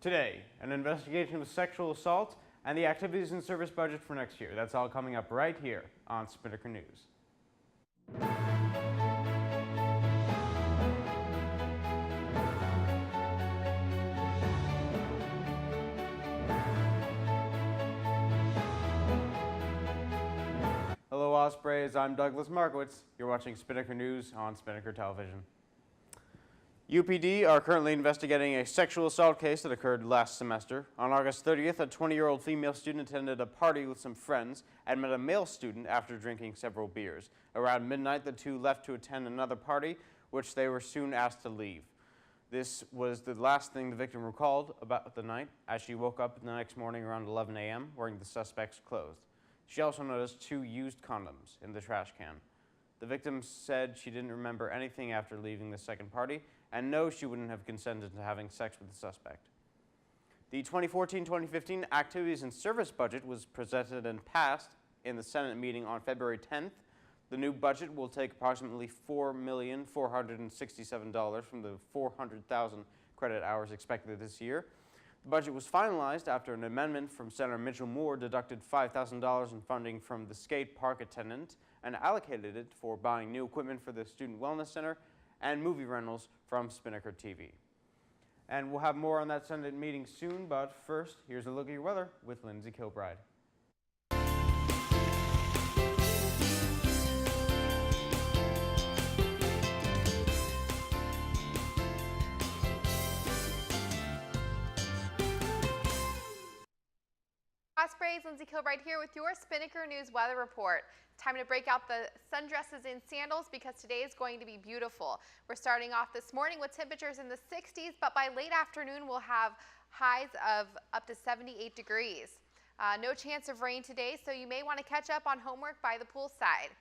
Today, an investigation of sexual assault and the activities and service budget for next year. That's all coming up right here on Spinnaker News. Hello Ospreys, I'm Douglas Markowitz. You're watching Spinnaker News on Spinnaker Television. UPD are currently investigating a sexual assault case that occurred last semester. On August 30th, a 20-year-old female student attended a party with some friends and met a male student after drinking several beers. Around midnight, the two left to attend another party, which they were soon asked to leave. This was the last thing the victim recalled about the night, as she woke up the next morning around 11 a.m. wearing the suspect's clothes. She also noticed 2 used condoms in the trash can. The victim said she didn't remember anything after leaving the second party, and no, she wouldn't have consented to having sex with the suspect. The 2014-2015 Activities and Service Budget was presented and passed in the Senate meeting on February 10th. The new budget will take approximately $4,467 from the 400,000 credit hours expected this year. The budget was finalized after an amendment from Senator Mitchell Moore deducted $5,000 in funding from the skate park attendant and allocated it for buying new equipment for the Student Wellness Center and movie rentals from Spinnaker TV. And we'll have more on that Senate meeting soon, but first, here's a look at your weather with Lindsay Kilbride. Ospreys, Lindsay Kilbride here with your Spinnaker News weather report. Time to break out the sundresses and sandals because today is going to be beautiful. We're starting off this morning with temperatures in the 60s, but by late afternoon we'll have highs of up to 78 degrees. No chance of rain today, so you may want to catch up on homework by the poolside.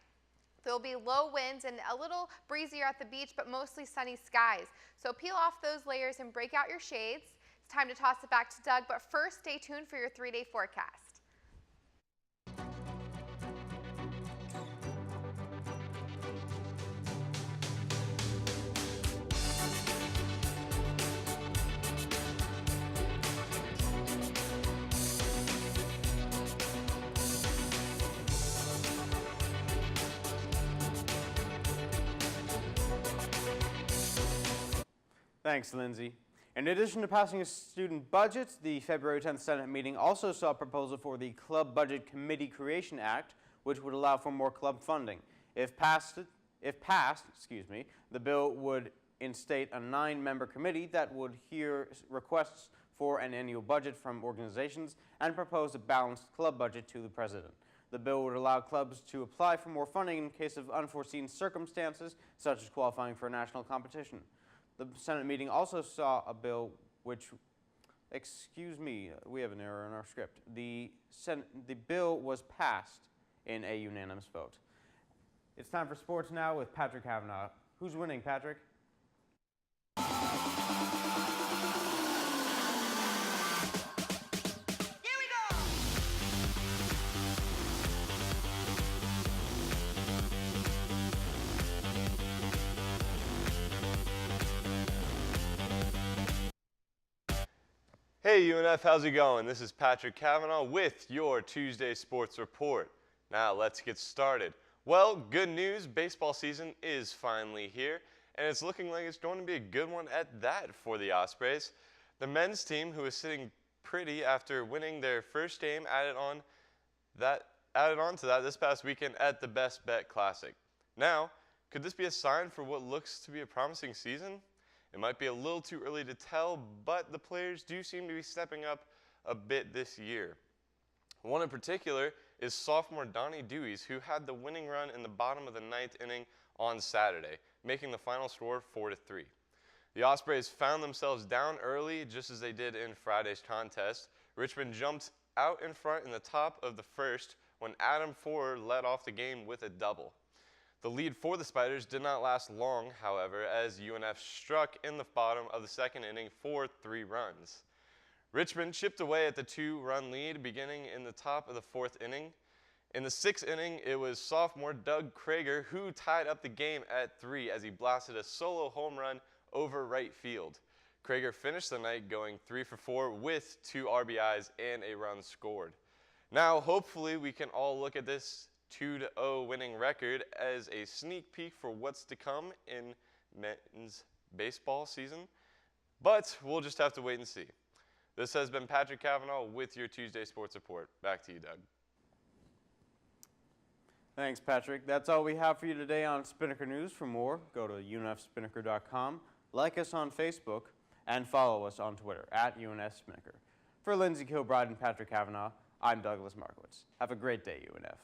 There will be low winds and a little breezier at the beach, but mostly sunny skies. So peel off those layers and break out your shades. It's time to toss it back to Doug, but first stay tuned for your 3-day forecast. Thanks, Lindsay. In addition to passing a student budget, the February 10th Senate meeting also saw a proposal for the Club Budget Committee Creation Act, which would allow for more club funding. If passed, the bill would instate a 9-member committee that would hear requests for an annual budget from organizations and propose a balanced club budget to the president. The bill would allow clubs to apply for more funding in case of unforeseen circumstances, such as qualifying for a national competition. The Senate meeting also saw a bill which, we have an error in our script. The bill was passed in a unanimous vote. It's time for sports now with Patrick Kavanaugh. Who's winning, Patrick? Hey UNF, how's it going? This is Patrick Kavanaugh with your Tuesday Sports Report. Now let's get started. Well, good news, baseball season is finally here, and it's looking like it's going to be a good one at that for the Ospreys. The men's team, who is sitting pretty after winning their first game, added on to that this past weekend at the Best Bet Classic. Now, could this be a sign for what looks to be a promising season? It might be a little too early to tell, but the players do seem to be stepping up a bit this year. One in particular is sophomore Donnie Dewey's, who had the winning run in the bottom of the 9th inning on Saturday, making the final score 4-3. The Ospreys found themselves down early, just as they did in Friday's contest. Richmond jumped out in front in the top of the first when Adam Ford led off the game with a double. The lead for the Spiders did not last long, however, as UNF struck in the bottom of the second inning for 3 runs. Richmond chipped away at the 2-run lead beginning in the top of the 4th inning. In the 6th inning, it was sophomore Doug Krager who tied up the game at 3 as he blasted a solo home run over right field. Krager finished the night going 3 for 4 with 2 RBIs and a run scored. Now, hopefully, we can all look at this 2-0 winning record as a sneak peek for what's to come in men's baseball season, but we'll just have to wait and see. This has been Patrick Cavanaugh with your Tuesday Sports Report. Back to you, Doug. Thanks, Patrick. That's all we have for you today on Spinnaker News. For more, go to unfspinnaker.com, like us on Facebook, and follow us on Twitter @UNFSpinnaker. For Lindsay Kilbride and Patrick Cavanaugh, I'm Douglas Markowitz. Have a great day, UNF.